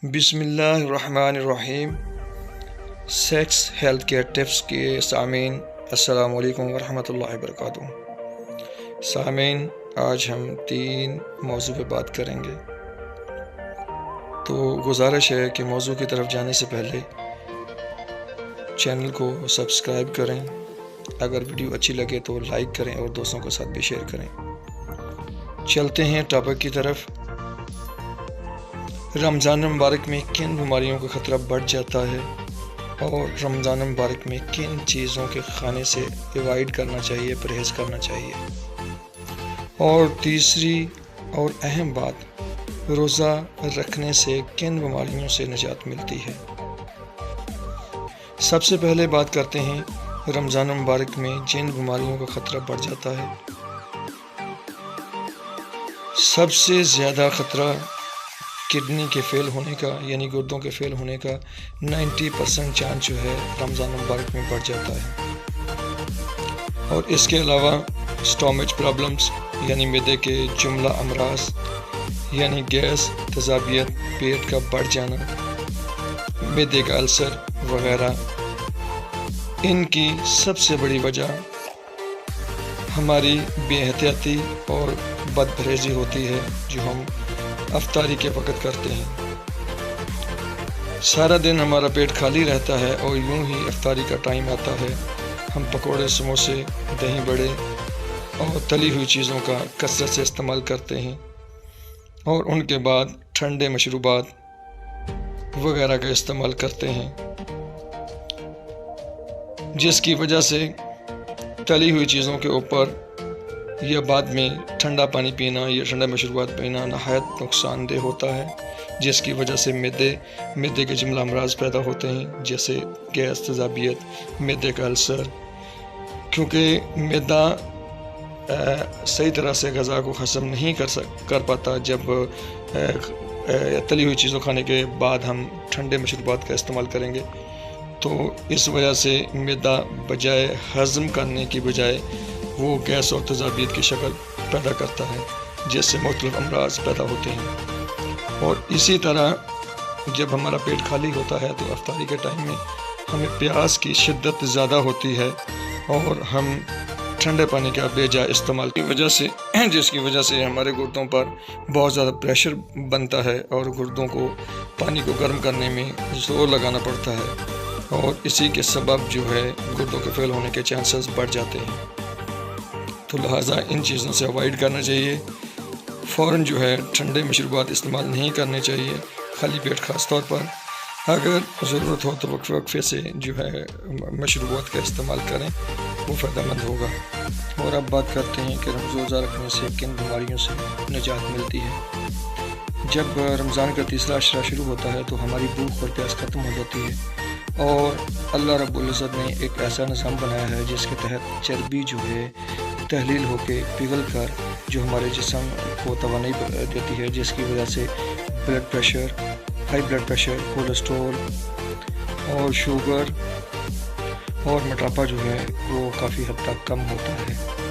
बिस्मिल्लाहिर्रहमानिर्रहीम। Sex health care tips के सामीन अस्सलामु अलैकुम वरहमतुल्लाहि वबरकातुहू। सामीन, आज हम 3 मौजू पे बात करेंगे। तो गुजारिश है कि मौजू की तरफ जाने से पहले चैनल को सब्सक्राइब करें, अगर वीडियो अच्छी लगे तो लाइक करें और दोस्तों के साथ भी शेयर करें। चलते हैं टॉपिक की तरफ। रमज़ान मुबारक में किन बीमारियों का ख़तरा बढ़ जाता है और रमज़ान मुबारक में किन चीज़ों के खाने से अवॉइड करना चाहिए, परहेज़ करना चाहिए। और तीसरी और अहम बात, रोज़ा रखने से किन बीमारियों से निजात मिलती है। सबसे पहले बात करते हैं रमज़ान मुबारक में जिन बीमारियों का ख़तरा बढ़ जाता है। सबसे ज़्यादा ख़तरा किडनी के फेल होने का, यानी गुर्दों के फेल होने का 90% चांस जो है रमज़ान मुबारक में बढ़ जाता है। और इसके अलावा स्टोमच प्रॉब्लम्स, यानी मैदे के जुमला अमराज, यानी गैस, तेज़ाबियत, पेट का बढ़ जाना, मैदे का अल्सर वगैरह, इनकी सबसे बड़ी वजह हमारी बेहतियाती और बदपरहेज़ी होती है जो हम अफ्तारी के वक़्त करते हैं। सारा दिन हमारा पेट खाली रहता है और यूं ही अफ्तारी का टाइम आता है, हम पकोड़े, समोसे, दही बड़े और तली हुई चीज़ों का कसरत से इस्तेमाल करते हैं और उनके बाद ठंडे मशरूबात वगैरह का इस्तेमाल करते हैं, जिसकी वजह से तली हुई चीज़ों के ऊपर या बाद में ठंडा पानी पीना या ठंडा मशरूबात पीना नहायत नुकसानदेह होता है, जिसकी वजह से मैदे के जुमला अमराज पैदा होते हैं, जैसे गैस, तेज़ाबियत, मैदे का अल्सर। क्योंकि मैदा सही तरह से ग़ज़ा को हज़म नहीं कर पाता। जब तली हुई चीज़ों खाने के बाद हम ठंडे मशरूबात का इस्तेमाल करेंगे तो इस वजह से मैदा बजाय हज़म करने की बजाय वो गैस और तेज़ाबियत की शक्ल पैदा करता है, जिससे मुख्तलिफ अमराज पैदा होते हैं। और इसी तरह जब हमारा पेट खाली होता है तो अफ्तारी के टाइम में हमें प्यास की शिद्दत ज़्यादा होती है और हम ठंडे पानी का बेजा इस्तेमाल की वजह से, जिसकी वजह से हमारे गुर्दों पर बहुत ज़्यादा प्रेशर बनता है और गुर्दों को पानी को गर्म करने में ज़ोर लगाना पड़ता है और इसी के सबब जो है गुर्दों के फेल होने के चांसेस बढ़ जाते हैं। तो लिहाजा इन चीज़ों से अवॉइड करना चाहिए। फ़ौरन जो है ठंडे मशरूबात इस्तेमाल नहीं करने चाहिए, खाली पेट ख़ास तौर पर। अगर ज़रूरत हो तो वक्फे से जो है मशरूबात का इस्तेमाल करें, वो फ़ायदेमंद होगा। और अब बात करते हैं कि रोज़ा रखने से किन बीमारियों से निजात मिलती है। जब रमज़ान का तीसरा अशरा शुरू होता है तो हमारी भूख और प्यास ख़त्म हो जाती है और अल्लाह रब्बुल इज़्ज़त ने एक ऐसा निज़ाम बनाया है जिसके तहत चर्बी जो है तहलील होके पिघल कर जो हमारे जिस्म को तवानाई देती है, जिसकी वजह से blood pressure, high blood pressure, cholesterol और शुगर और मोटापा जो है वो काफ़ी हद तक कम होता है।